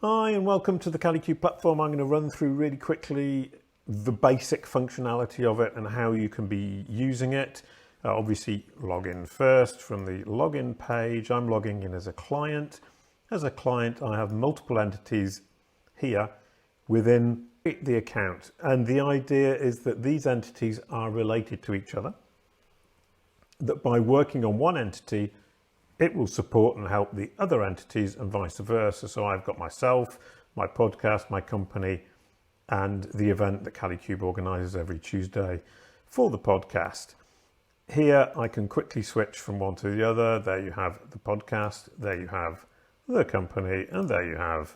Hi and welcome to the Kalicube Platform. I'm going to run through really quickly the basic functionality of it and how you can be using it. Obviously log in first from the login page. I'm logging in as a client. As a client I have multiple entities here within the account, and the idea is that these entities are related to each other, that by working on one entity it will support and help the other entities and vice versa. So I've got myself, my podcast, my company, and the event that Kalicube organises every Tuesday for the podcast. Here I can quickly switch from one to the other. There you have the podcast, there you have the company, and there you have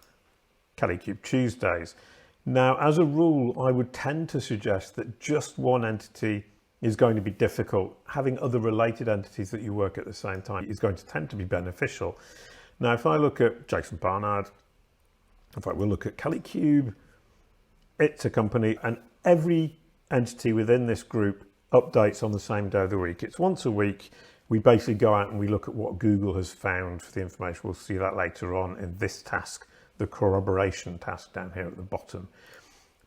Kalicube Tuesdays. Now, as a rule, I would tend to suggest that just one entity is going to be difficult. Having other related entities that you work at the same time is going to tend to be beneficial. Now, if I look at Jason Barnard, in fact, we'll look at Kalicube, it's a company, and every entity within this group updates on the same day of the week. It's once a week. We basically go out and we look at what Google has found for the information. We'll see that later on in this task, the corroboration task down here at the bottom.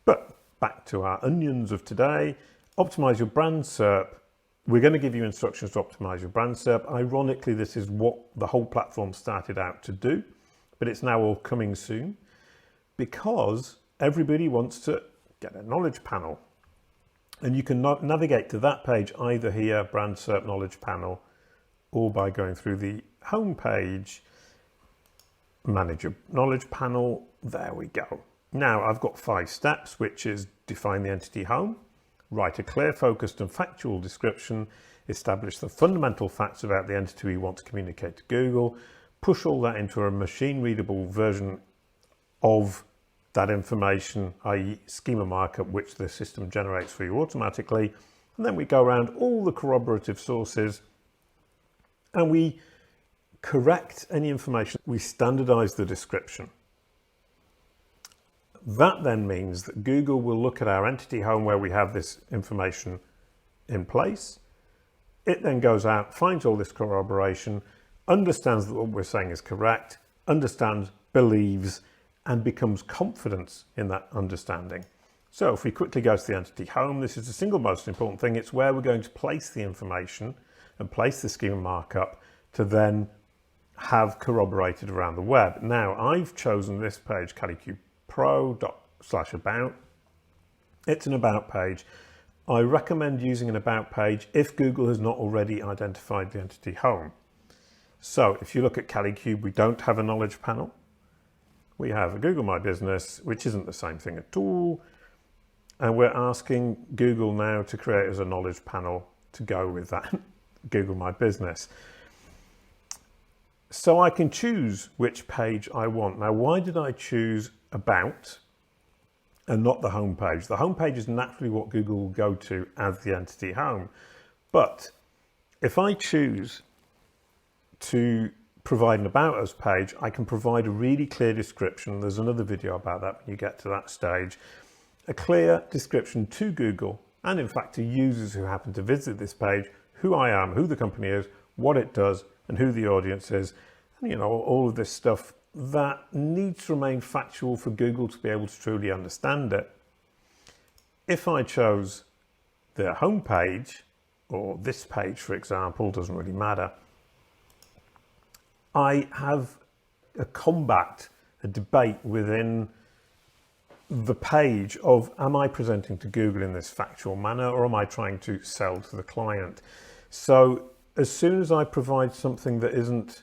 But back to our onions of today. Optimize your brand SERP. We're going to give you instructions to optimize your brand SERP. Ironically, this is what the whole platform started out to do, but it's now all coming soon because everybody wants to get a knowledge panel. And you can navigate to that page either here, brand SERP knowledge panel, or by going through the home page, manage your knowledge panel. There we go. Now I've got 5 steps, which is define the entity home, write a clear, focused and factual description, establish the fundamental facts about the entity we want to communicate to Google, push all that into a machine readable version of that information, i.e. Schema Markup, which the system generates for you automatically. And then we go around all the corroborative sources and we correct any information. We standardize the description. That then means that Google will look at our entity home where we have this information in place. It then goes out, finds all this corroboration, understands that what we're saying is correct, understands, believes, and becomes confident in that understanding. So if we quickly go to the entity home, this is the single most important thing. It's where we're going to place the information and place the schema markup to then have corroborated around the web. Now I've chosen this page, Kalicube Pro./about. It's an about page. I recommend using an about page if Google has not already identified the entity home. So if you look at Kalicube, we don't have a knowledge panel. We have a Google My Business, which isn't the same thing at all. And we're asking Google now to create as a knowledge panel to go with that Google My Business. So I can choose which page I want. Now, why did I choose about and not the home page? The home page is naturally what Google will go to as the entity home. But if I choose to provide an about us page, I can provide a really clear description. There's another video about that when you get to that stage. A clear description to Google and in fact to users who happen to visit this page, who I am, who the company is, what it does, and who the audience is, and you know, all of this stuff that needs to remain factual for Google to be able to truly understand it. If I chose the home page, or this page for example, doesn't really matter, I have a combat, a debate within the page of, am I presenting to Google in this factual manner or am I trying to sell to the client? So as soon as I provide something that isn't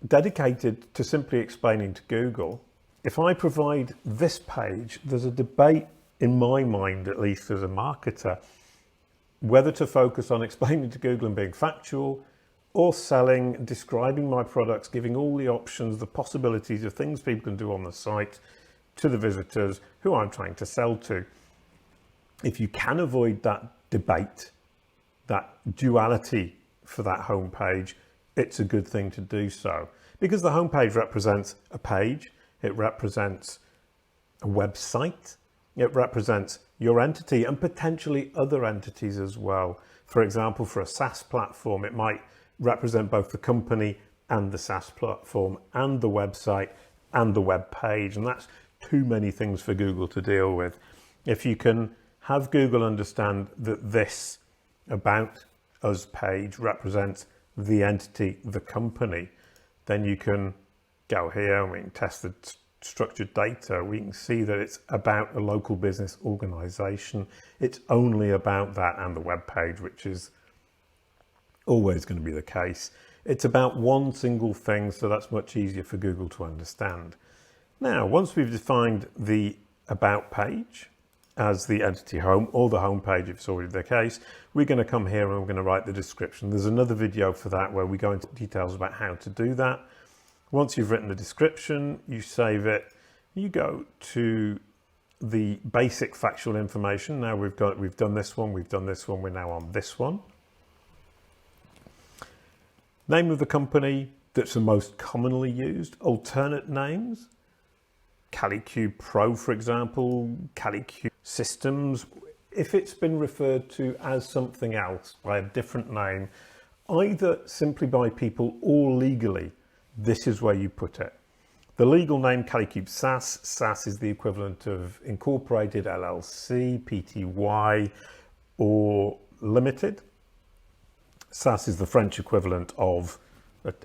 dedicated to simply explaining to Google, if I provide this page, there's a debate in my mind, at least as a marketer, whether to focus on explaining to Google and being factual or selling, describing my products, giving all the options, the possibilities of things people can do on the site to the visitors who I'm trying to sell to. If you can avoid that debate, that duality for that homepage, it's a good thing to do so, because the homepage represents a page, it represents a website, it represents your entity and potentially other entities as well. For example, for a SaaS platform, it might represent both the company and the SaaS platform and the website and the web page, and that's too many things for Google to deal with. If you can have Google understand that this About Us page represents the entity, the company, then you can go here and we can test the structured data. We can see that it's about a local business organization. It's only about that and the web page, which is always going to be the case. It's about one single thing, so that's much easier for Google to understand. Now, once we've defined the About page as the entity home, or the home page if it's already the case, we're going to come here and we're going to write the description. There's another video for that where we go into details about how to do that. Once you've written the description, you save it, you go to the basic factual information. Now we've done this one, we're now on this one. Name of the company that's the most commonly used, alternate names, Kalicube Pro, for example, Kalicube Systems. If it's been referred to as something else by a different name, either simply by people or legally, this is where you put it. The legal name, Kalicube SaaS. SaaS is the equivalent of Incorporated, LLC, Pty, or Limited. SaaS is the French equivalent of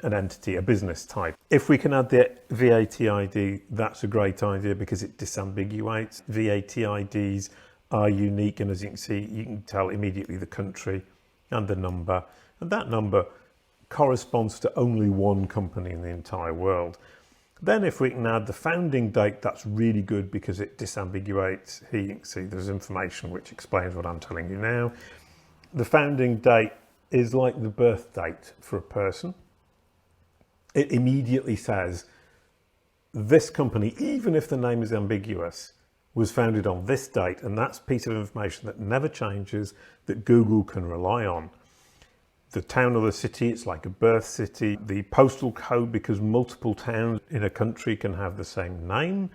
an entity, a business type. If we can add the VAT ID, that's a great idea because it disambiguates. VAT IDs are unique, and as you can see, you can tell immediately the country and the number, and that number corresponds to only one company in the entire world. Then if we can add the founding date, that's really good because it disambiguates. Here you can see there's information which explains what I'm telling you now. The founding date is like the birth date for a person. It immediately says this company, even if the name is ambiguous, was founded on this date, and that's a piece of information that never changes, that Google can rely on. The town or the city, it's like a birth city. The postal code, because multiple towns in a country can have the same name,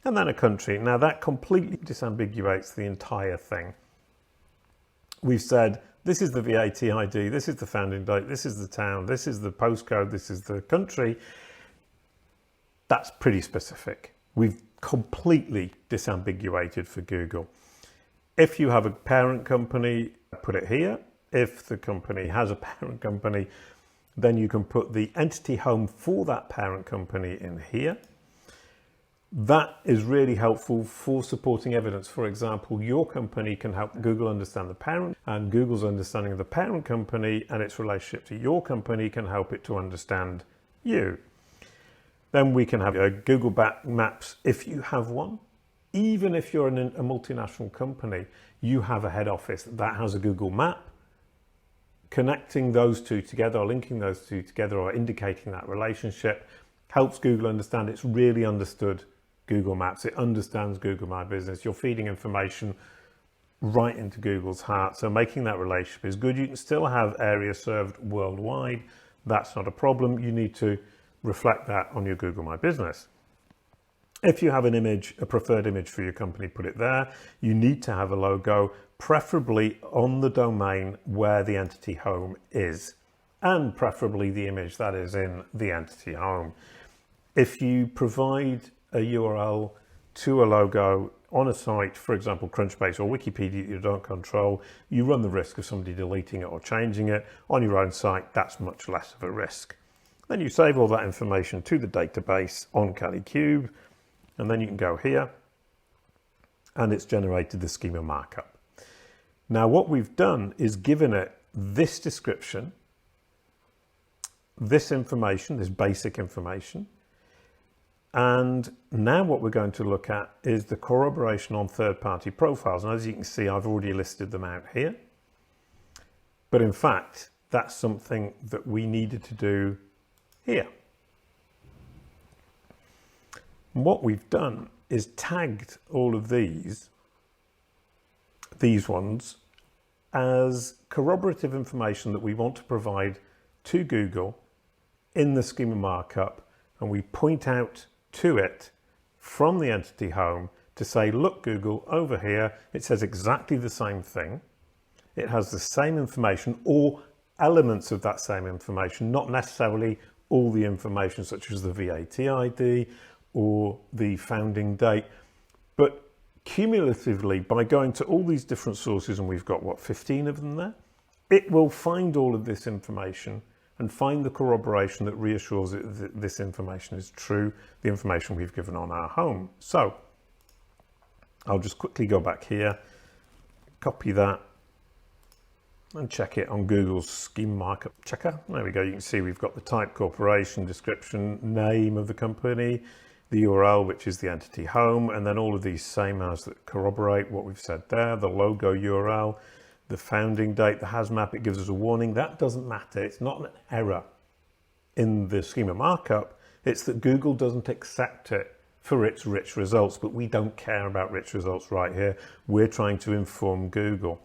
and then a country. Now that completely disambiguates the entire thing. We've said, this is the VAT ID, this is the founding date, this is the town, this is the postcode, this is the country. That's pretty specific. We've completely disambiguated for Google. If you have a parent company, put it here. If the company has a parent company, then you can put the entity home for that parent company in here. That is really helpful for supporting evidence. For example, your company can help Google understand the parent, and Google's understanding of the parent company and its relationship to your company can help it to understand you. Then we can have a Google Maps if you have one. Even if you're in a multinational company, you have a head office that has a Google Map. Connecting those two together, or linking those two together, or indicating that relationship helps Google understand it's really understood Google Maps. It understands Google My Business. You're feeding information right into Google's heart. So making that relationship is good. You can still have areas served worldwide. That's not a problem. You need to reflect that on your Google My Business. If you have an image, a preferred image for your company, put it there. You need to have a logo, preferably on the domain where the entity home is, and preferably the image that is in the entity home. If you provide a URL to a logo on a site, for example, Crunchbase or Wikipedia, that you don't control, you run the risk of somebody deleting it or changing it. On your own site, that's much less of a risk. Then you save all that information to the database on Kalicube, and then you can go here, and it's generated the schema markup. Now what we've done is given it this description, this information, this basic information, and now what we're going to look at is the corroboration on third-party profiles. And as you can see, I've already listed them out here. But in fact, that's something that we needed to do here. And what we've done is tagged all of these ones as corroborative information that we want to provide to Google in the schema markup, and we point out to it from the entity home to say, look Google, over here it says exactly the same thing. It has the same information or elements of that same information, not necessarily all the information such as the VAT ID or the founding date. But cumulatively, by going to all these different sources, and we've got, what, 15 of them there, it will find all of this information and find the corroboration that reassures it that this information is true, the information we've given on our home. So I'll just quickly go back here, copy that, and check it on Google's Schema Markup checker. There we go. You can see we've got the type, corporation, description, name of the company, the URL, which is the entity home, and then all of these same as that corroborate what we've said there, the logo URL, the founding date, the HAZMAP, it gives us a warning. That doesn't matter. It's not an error in the Schema Markup. It's that Google doesn't accept it for its rich results, but we don't care about rich results right here. We're trying to inform Google.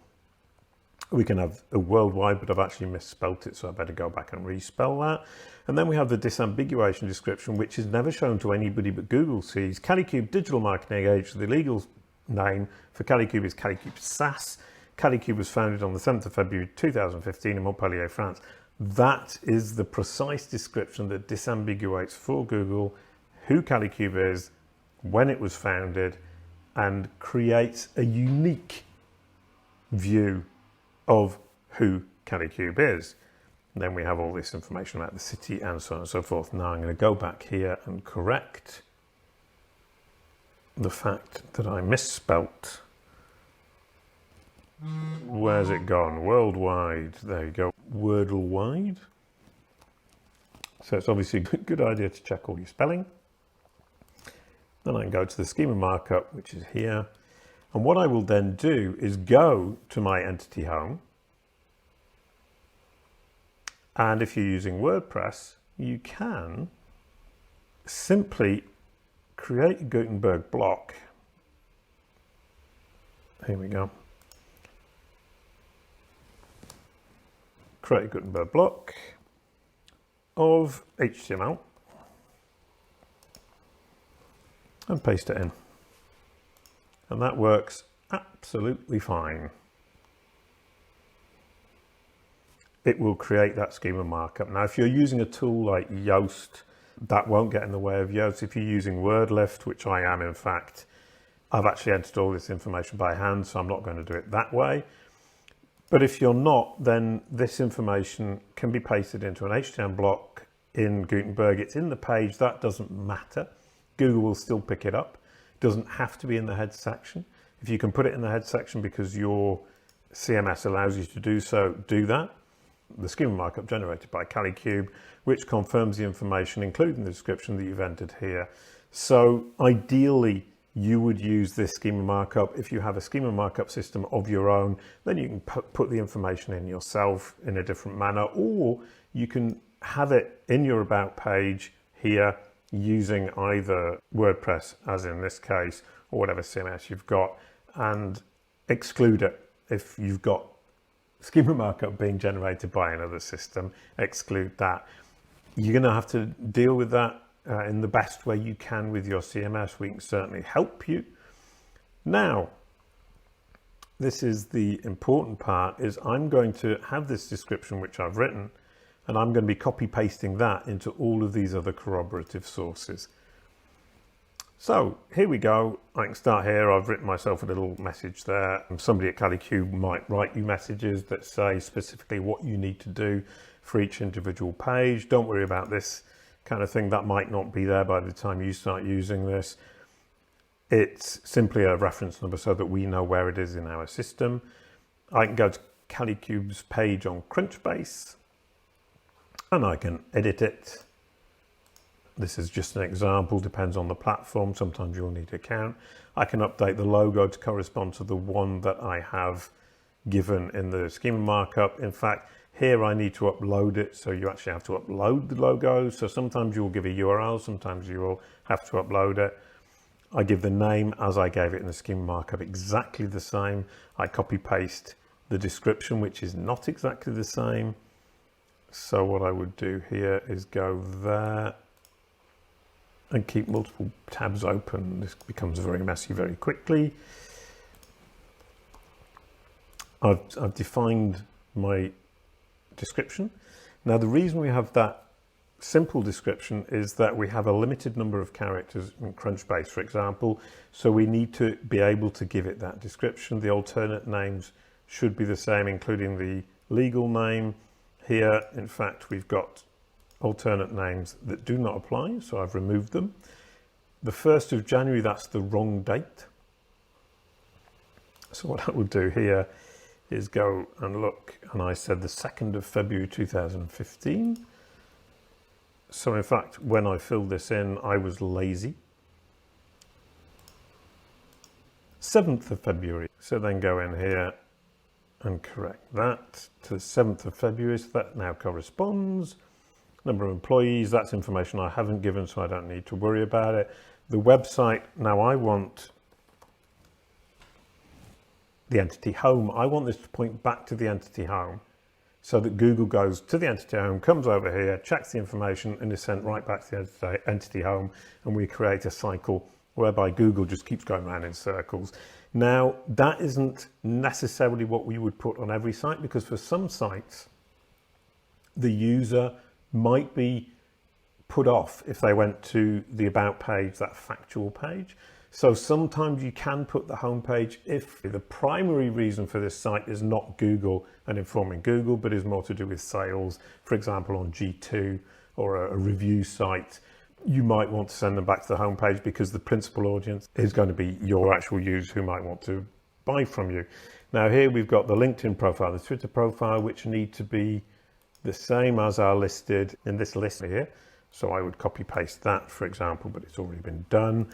We can have a worldwide, but I've actually misspelt it, so I better go back and respell that. And then we have the disambiguation description, which is never shown to anybody but Google sees. Kalicube Digital Marketing Age, the legal name for Kalicube is Kalicube SaaS. Kalicube was founded on the 7th of February 2015 in Montpellier, France. That is the precise description that disambiguates for Google who Kalicube is, when it was founded, and creates a unique view of who Kalicube is. And then we have all this information about the city and so on and so forth. Now I'm going to go back here and correct the fact that I misspelt. Where's it gone? Worldwide. There you go. Wordle-wide. So it's obviously a good idea to check all your spelling. Then I can go to the Schema Markup, which is here. And what I will then do is go to my entity home. And if you're using WordPress, you can simply create a Gutenberg block. Here we go. Create a Gutenberg block of HTML and paste it in. And that works absolutely fine. It will create that Schema Markup. Now, if you're using a tool like Yoast, that won't get in the way of Yoast. If you're using WordLift, which I am, in fact, I've actually entered all this information by hand, so I'm not going to do it that way. But if you're not, then this information can be pasted into an HTML block in Gutenberg. It's in the page. That doesn't matter. Google will still pick it up. It doesn't have to be in the head section. If you can put it in the head section because your CMS allows you to do so, do that. The Schema Markup generated by Kalicube, which confirms the information, including the description that you've entered here. So ideally, you would use this Schema Markup. If you have a Schema Markup system of your own, then you can put the information in yourself in a different manner, or you can have it in your About page here using either WordPress, as in this case, or whatever CMS you've got, and exclude it. If you've got Schema Markup being generated by another system, exclude that. You're going to have to deal with that in the best way you can with your CMS. We can certainly help you. Now, this is the important part, is I'm going to have this description which I've written, and I'm going to be copy pasting that into all of these other corroborative sources. So here we go. I can start here. I've written myself a little message there. Somebody at Kalicube might write you messages that say specifically what you need to do for each individual page. Don't worry about this kind of thing. That might not be there by the time you start using this. It's simply a reference number so that we know where it is in our system. I can go to Kalicube's page on Crunchbase and I can edit it. This is just an example, depends on the platform. Sometimes you'll need an account. I can update the logo to correspond to the one that I have given in the Schema Markup. In fact, here I need to upload it, so you actually have to upload the logo. So sometimes you'll give a URL, sometimes you will have to upload it. I give the name as I gave it in the Schema Markup, exactly the same. I copy paste the description, which is not exactly the same. So what I would do here is go there and keep multiple tabs open. This becomes very messy very quickly. I've defined my description. Now the reason we have that simple description is that we have a limited number of characters in Crunchbase, for example, so we need to be able to give it that description. The alternate names should be the same, including the legal name. Here, in fact, we've got alternate names that do not apply, so I've removed them. The 1st of January, that's the wrong date. So what I will do here is go and look, and I said the 2nd of February 2015. So in fact, when I filled this in, I was lazy. 7th of February. So then go in here and correct that to the 7th of February. So that now corresponds. Number of employees, that's information I haven't given, so I don't need to worry about it. The website, now I want the entity home. I want this to point back to the entity home so that Google goes to the entity home, comes over here, checks the information, and is sent right back to the entity home, and we create a cycle whereby Google just keeps going around in circles. Now, that isn't necessarily what we would put on every site, because for some sites, the user might be put off if they went to the About page, that factual page. So sometimes you can put the home page if the primary reason for this site is not Google and informing Google, but is more to do with sales. For example, on G2 or a review site, you might want to send them back to the home page because the principal audience is going to be your actual users who might want to buy from you. Now here we've got the LinkedIn profile, the Twitter profile, which need to be the same as are listed in this list here. So I would copy paste that, for example, but it's already been done.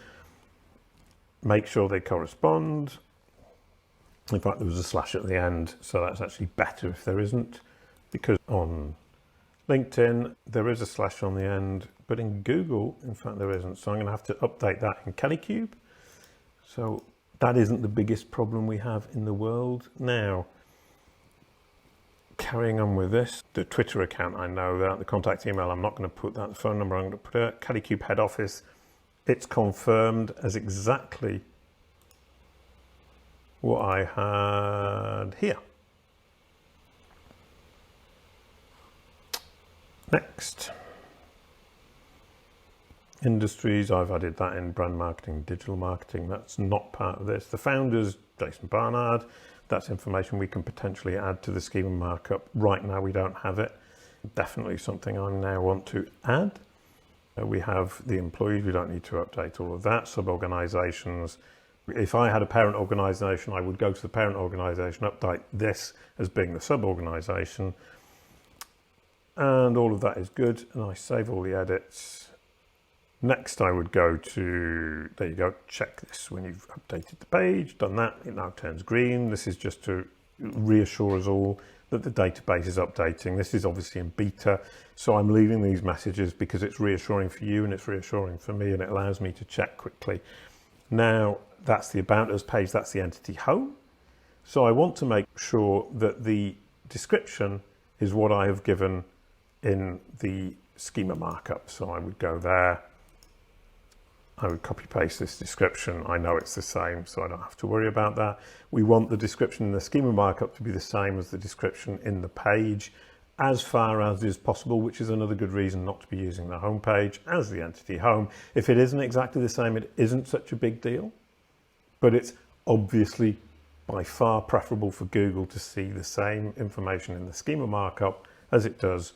Make sure they correspond. In fact, there was a slash at the end, so that's actually better if there isn't, because on LinkedIn, there is a slash on the end, but in Google, in fact, there isn't. So I'm going to have to update that in Kalicube. So that isn't the biggest problem we have in the world. Now, carrying on with this, the Twitter account, I know that. The contact email, I'm not going to put that. The phone number, I'm going to put it. Kalicube head office, it's confirmed as exactly what I had here. Next. Industries, I've added that in brand marketing, digital marketing. That's not part of this. The founders, Jason Barnard, that's information we can potentially add to the schema markup. Right now we don't have it. Definitely something I now want to add. We have the employees, we don't need to update all of that. Sub-organizations. If I had a parent organization, I would go to the parent organization, update this as being the sub-organization. And all of that is good. And I save all the edits. Next, I would go to, there you go, check this when you've updated the page, done that, it now turns green. This is just to reassure us all that the database is updating. This is obviously in beta, so I'm leaving these messages because it's reassuring for you and it's reassuring for me, and it allows me to check quickly. Now, that's the About Us page, that's the entity home. So I want to make sure that the description is what I have given in the schema markup. So I would go there. I would copy paste this description. I know it's the same, so I don't have to worry about that. We want the description in the schema markup to be the same as the description in the page as far as is possible, which is another good reason not to be using the home page as the entity home. If it isn't exactly the same, it isn't such a big deal, but it's obviously by far preferable for Google to see the same information in the schema markup as it does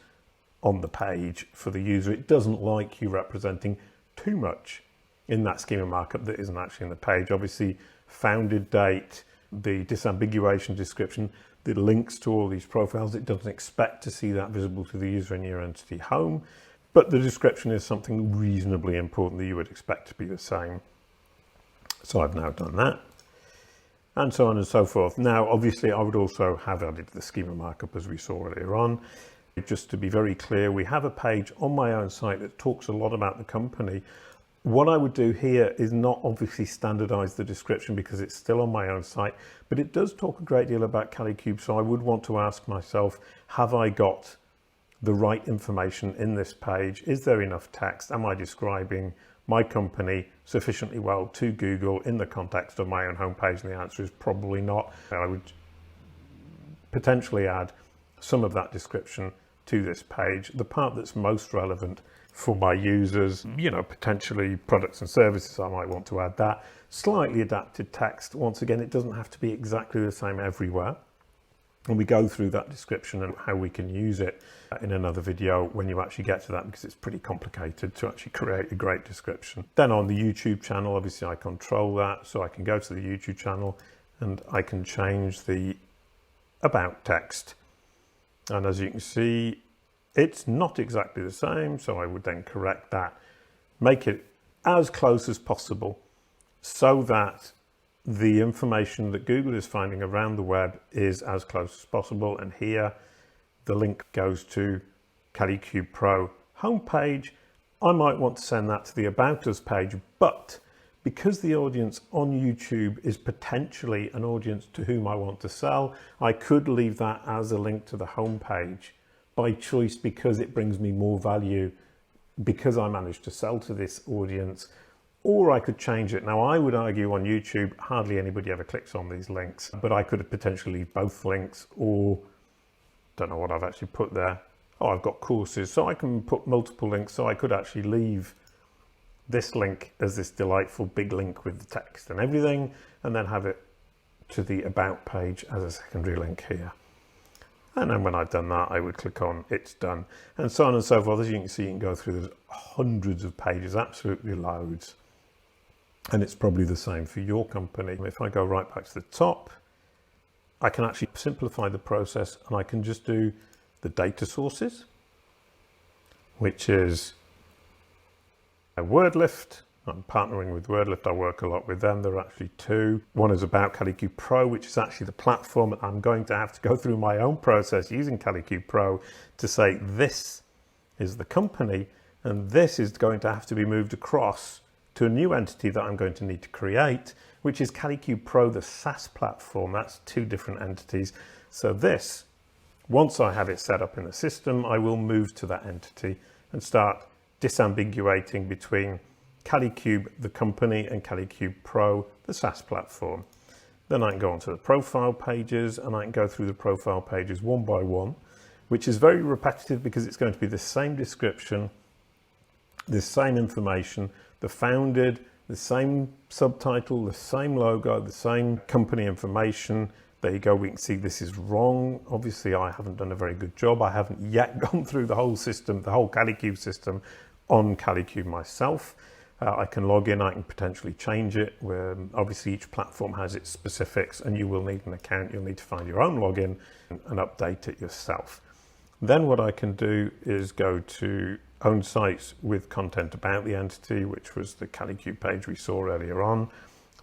on the page for the user. It doesn't like you representing too much in that schema markup that isn't actually in the page. Obviously, founded date, the disambiguation description, the links to all these profiles, it doesn't expect to see that visible to the user in your entity home, but the description is something reasonably important that you would expect to be the same. So I've now done that, and so on and so forth. Now, obviously, I would also have added the schema markup as we saw earlier on. Just to be very clear, we have a page on my own site that talks a lot about the company. What I would do here is not obviously standardize the description because it's still on my own site, but it does talk a great deal about Kalicube. So I would want to ask myself, have I got the right information in this page? Is there enough text? Am I describing my company sufficiently well to Google in the context of my own homepage? And the answer is probably not. I would potentially add some of that description to this page, the part that's most relevant for my users, potentially products and services, I might want to add that. Slightly adapted text. Once again, it doesn't have to be exactly the same everywhere. And we go through that description and how we can use it in another video when you actually get to that, because it's pretty complicated to actually create a great description. Then on the YouTube channel, obviously I control that. So I can go to the YouTube channel and I can change the about text. And as you can see, it's not exactly the same. So I would then correct that, make it as close as possible so that the information that Google is finding around the web is as close as possible. And here the link goes to Kalicube Pro homepage. I might want to send that to the About Us page, but because the audience on YouTube is potentially an audience to whom I want to sell, I could leave that as a link to the homepage by choice, because it brings me more value, because I managed to sell to this audience. Or I could change it. Now, I would argue on YouTube, hardly anybody ever clicks on these links, but I could potentially leave both links, or don't know what I've actually put there. Oh, I've got courses, so I can put multiple links. So I could actually leave this link as this delightful big link with the text and everything, and then have it to the About page as a secondary link here. And then when I've done that, I would click on It's Done, and so on and so forth. As you can see, you can go through, there's hundreds of pages, absolutely loads. And it's probably the same for your company. If I go right back to the top, I can actually simplify the process, and I can just do the data sources, which is a WordLift. I'm partnering with WordLift. I work a lot with them. There are actually two. One is about Kalicube Pro, which is actually the platform. And I'm going to have to go through my own process using Kalicube Pro to say this is the company, and this is going to have to be moved across to a new entity that I'm going to need to create, which is Kalicube Pro, the SaaS platform. That's two different entities. So this, once I have it set up in the system, I will move to that entity and start disambiguating between Kalicube, the company, and Kalicube Pro, the SaaS platform. Then I can go onto the profile pages, and I can go through the profile pages one by one, which is very repetitive because it's going to be the same description, the same information, the founded, the same subtitle, the same logo, the same company information. There you go. We can see this is wrong. Obviously, I haven't done a very good job. I haven't yet gone through the whole system, the whole Kalicube system on Kalicube myself. I can log in, I can potentially change it. Obviously, each platform has its specifics, and you will need an account. You'll need to find your own login and update it yourself. Then what I can do is go to Own Sites with content about the entity, which was the Kalicube page we saw earlier on,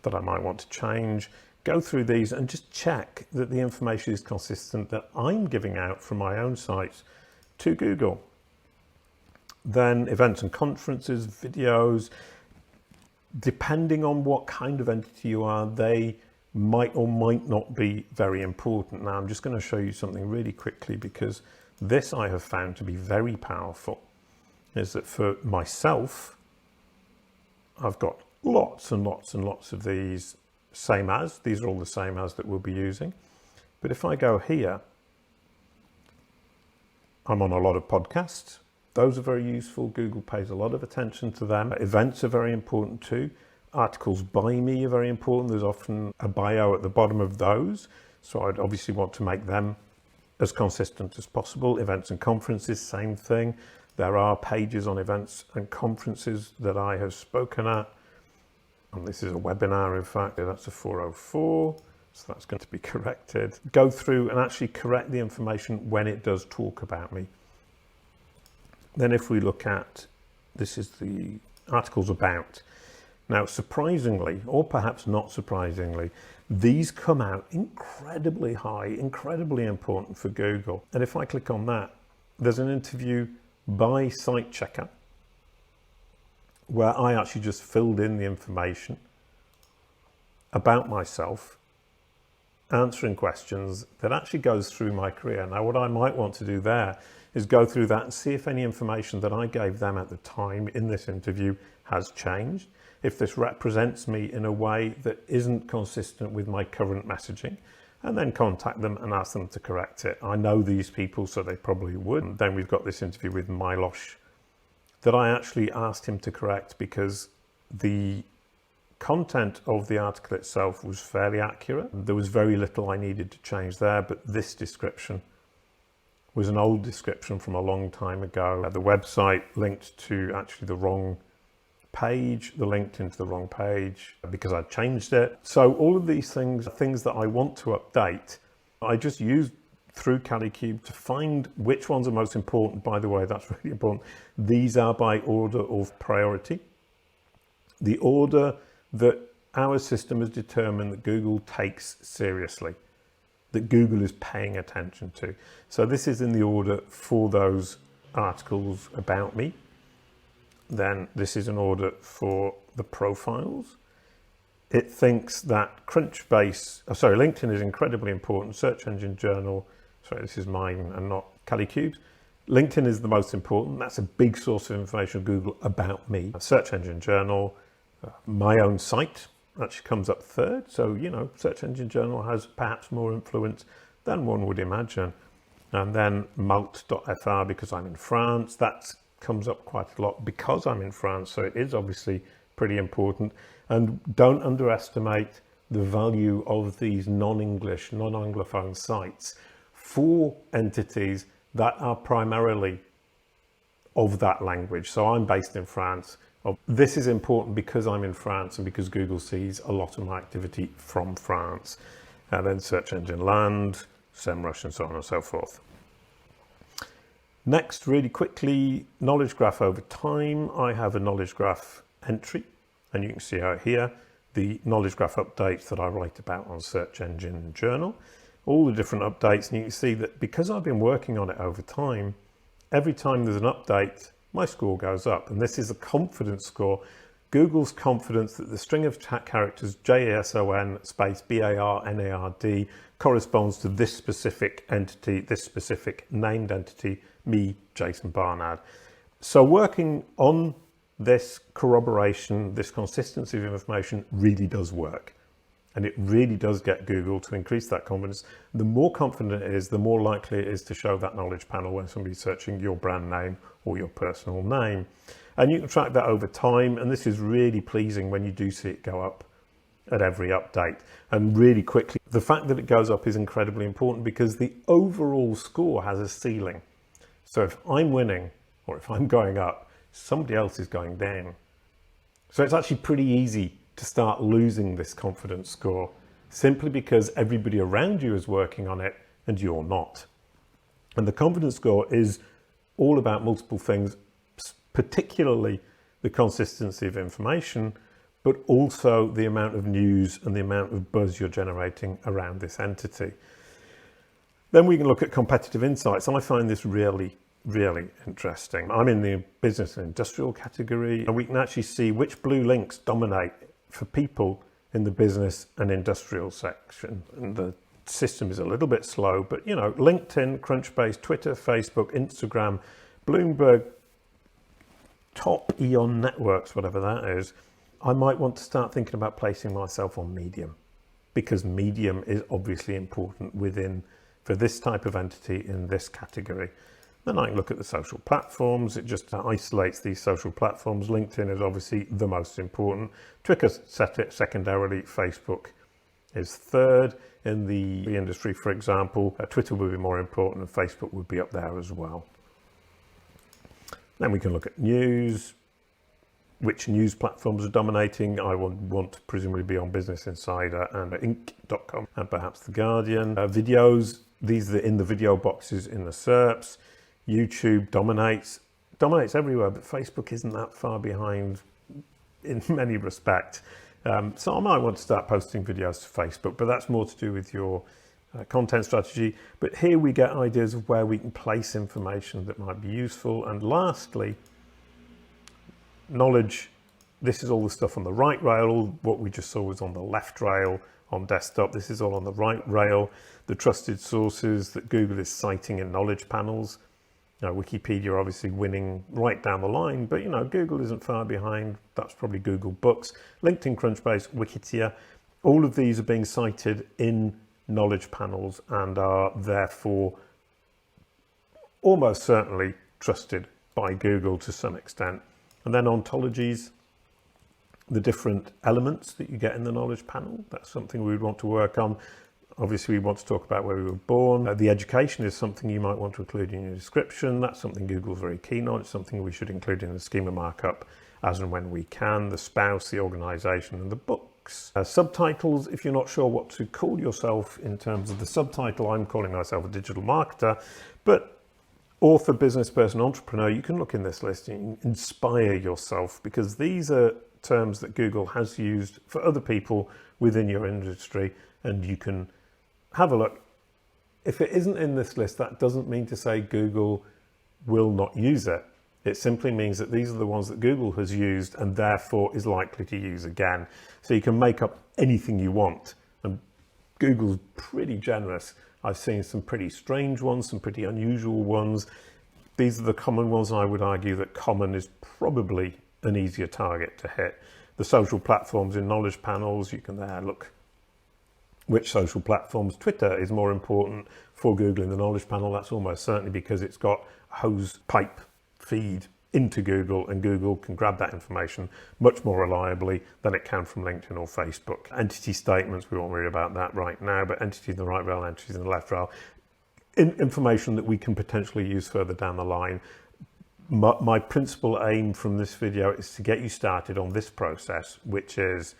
that I might want to change. Go through these and just check that the information is consistent that I'm giving out from my own sites to Google. Then events and conferences, videos, depending on what kind of entity you are, they might or might not be very important. Now I'm just going to show you something really quickly, because this I have found to be very powerful. Is that for myself, I've got lots and lots and lots of these same as. These are all the same as that we'll be using. But if I go here, I'm on a lot of podcasts. Those are very useful. Google pays a lot of attention to them. Events are very important too. Articles by me are very important. There's often a bio at the bottom of those. So I'd obviously want to make them as consistent as possible. Events and conferences, same thing. There are pages on events and conferences that I have spoken at. And this is a webinar, in fact. That's a 404. So that's going to be corrected. Go through and actually correct the information when it does talk about me. Then if we look at, this is the articles about. Now, surprisingly, or perhaps not surprisingly, these come out incredibly high, incredibly important for Google. And if I click on that, there's an interview by Site Checker where I actually just filled in the information about myself, answering questions that actually goes through my career. Now, what I might want to do there is go through that and see if any information that I gave them at the time in this interview has changed. If this represents me in a way that isn't consistent with my current messaging, and then contact them and ask them to correct it. I know these people, so they probably would. And then we've got this interview with Milosh that I actually asked him to correct because the content of the article itself was fairly accurate. There was very little I needed to change there, but this description was an old description from a long time ago. The website linked to actually the wrong page, the linked into the wrong page because I'd changed it. So all of these things are things that I want to update. I just used through Kalicube to find which ones are most important. By the way, that's really important. These are by order of priority. The order that our system has determined that Google takes seriously, that Google is paying attention to. So this is in the order for those articles about me. Then this is an order for the profiles. It thinks that LinkedIn is incredibly important. Search engine journal, sorry, this is mine and not Kalicube's. LinkedIn is the most important. That's a big source of information of Google about me. Search engine journal, my own site actually comes up third. So, search engine journal has perhaps more influence than one would imagine. And then Malt.fr, because I'm in France, that comes up quite a lot because I'm in France. So it is obviously pretty important. And don't underestimate the value of these non-English, non-Anglophone sites for entities that are primarily of that language. So I'm based in France. This is important because I'm in France and because Google sees a lot of my activity from France. And then search engine land, SEMrush, and so on and so forth. Next, really quickly, knowledge graph over time. I have a knowledge graph entry, and you can see out here the knowledge graph updates that I write about on Search Engine Journal, all the different updates, and you can see that because I've been working on it over time, every time there's an update, my score goes up, and this is a confidence score. Google's confidence that the string of characters JASON space BARNARD corresponds to this specific entity, this specific named entity, me, Jason Barnard. So working on this corroboration, this consistency of information really does work. And it really does get Google to increase that confidence. The more confident it is, the more likely it is to show that knowledge panel when somebody's searching your brand name or your personal name. And you can track that over time. And this is really pleasing when you do see it go up at every update. And really quickly, the fact that it goes up is incredibly important because the overall score has a ceiling. So if I'm winning or if I'm going up, somebody else is going down. So it's actually pretty easy to start losing this confidence score simply because everybody around you is working on it and you're not. And the confidence score is all about multiple things, particularly the consistency of information, but also the amount of news and the amount of buzz you're generating around this entity. Then we can look at competitive insights. I find this really interesting. I'm in the business and industrial category, and we can actually see which blue links dominate for people in the business and industrial section. And the system is a little bit slow, but LinkedIn, Crunchbase, Twitter, Facebook, Instagram, Bloomberg, top Eon networks, whatever that is, I might want to start thinking about placing myself on Medium because Medium is obviously important for this type of entity in this category. Then I can look at the social platforms. It just isolates these social platforms. LinkedIn is obviously the most important. Twitter set it secondarily. Facebook is third in the industry, for example. Twitter would be more important and Facebook would be up there as well. Then we can look at news. Which news platforms are dominating? I would want to presumably be on Business Insider and Inc.com and perhaps The Guardian. Videos, these are in the video boxes in the SERPs. YouTube dominates everywhere, but Facebook isn't that far behind in many respects. So I might want to start posting videos to Facebook, but that's more to do with your content strategy. But here we get ideas of where we can place information that might be useful. And lastly, knowledge. This is all the stuff on the right rail. All what we just saw was on the left rail on desktop. This is all on the right rail. The trusted sources that Google is citing in knowledge panels. Wikipedia obviously winning right down the line, but Google isn't far behind. That's probably Google Books, LinkedIn, Crunchbase, Wikipedia. All of these are being cited in knowledge panels and are therefore almost certainly trusted by Google to some extent. And then ontologies, the different elements that you get in the knowledge panel, that's something we would want to work on. Obviously, we want to talk about where we were born. The education is something you might want to include in your description. That's something Google's very keen on. It's something we should include in the schema markup as and when we can. The spouse, the organization, and the books. Subtitles, if you're not sure what to call yourself in terms of the subtitle, I'm calling myself a digital marketer, but author, business person, entrepreneur, you can look in this list and inspire yourself, because these are terms that Google has used for other people within your industry, and you can have a look. If it isn't in this list, that doesn't mean to say Google will not use it. It simply means that these are the ones that Google has used and therefore is likely to use again. So you can make up anything you want. And Google's pretty generous. I've seen some pretty strange ones, some pretty unusual ones. These are the common ones. I would argue that common is probably an easier target to hit. The social platforms in knowledge panels, you can there look which social platforms. Twitter is more important for Google in the knowledge panel. That's almost certainly because it's got a hose pipe feed into Google, and Google can grab that information much more reliably than it can from LinkedIn or Facebook. Entity statements, we won't worry about that right now, but entities in the right rail, entities in the left rail, information that we can potentially use further down the line. My principal aim from this video is to get you started on this process, which is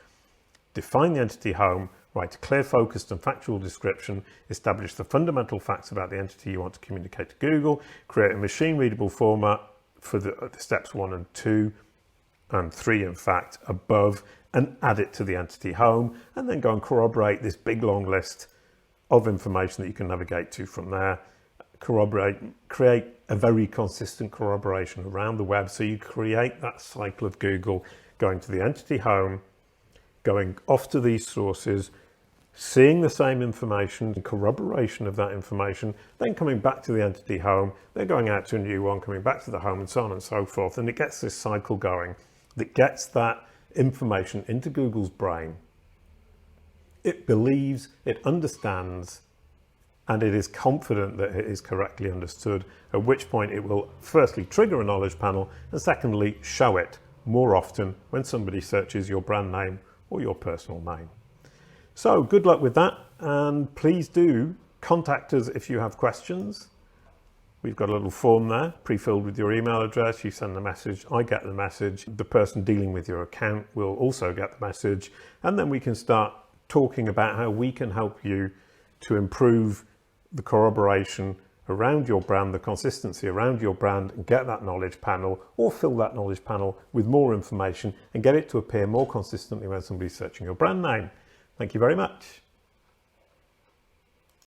define the entity home, write a clear, focused and factual description, establish the fundamental facts about the entity you want to communicate to Google, create a machine readable format for the steps 1 and 2 and 3, in fact, above, and add it to the entity home, and then go and corroborate this big long list of information that you can navigate to from there. Create a very consistent corroboration around the web, so you create that cycle of Google going to the entity home, going off to these sources, seeing the same information, corroboration of that information, then coming back to the entity home, then going out to a new one, coming back to the home, and so on and so forth. And it gets this cycle going that gets that information into Google's brain. It believes, it understands, and it is confident that it is correctly understood, at which point it will firstly trigger a knowledge panel, and secondly show it more often when somebody searches your brand name or your personal name. So good luck with that, and please do contact us if you have questions. We've got a little form there pre-filled with your email address. You send the message, I get the message, the person dealing with your account will also get the message, and then we can start talking about how we can help you to improve the corroboration around your brand, the consistency around your brand, and get that knowledge panel, or fill that knowledge panel with more information and get it to appear more consistently when somebody's searching your brand name. Thank you very much.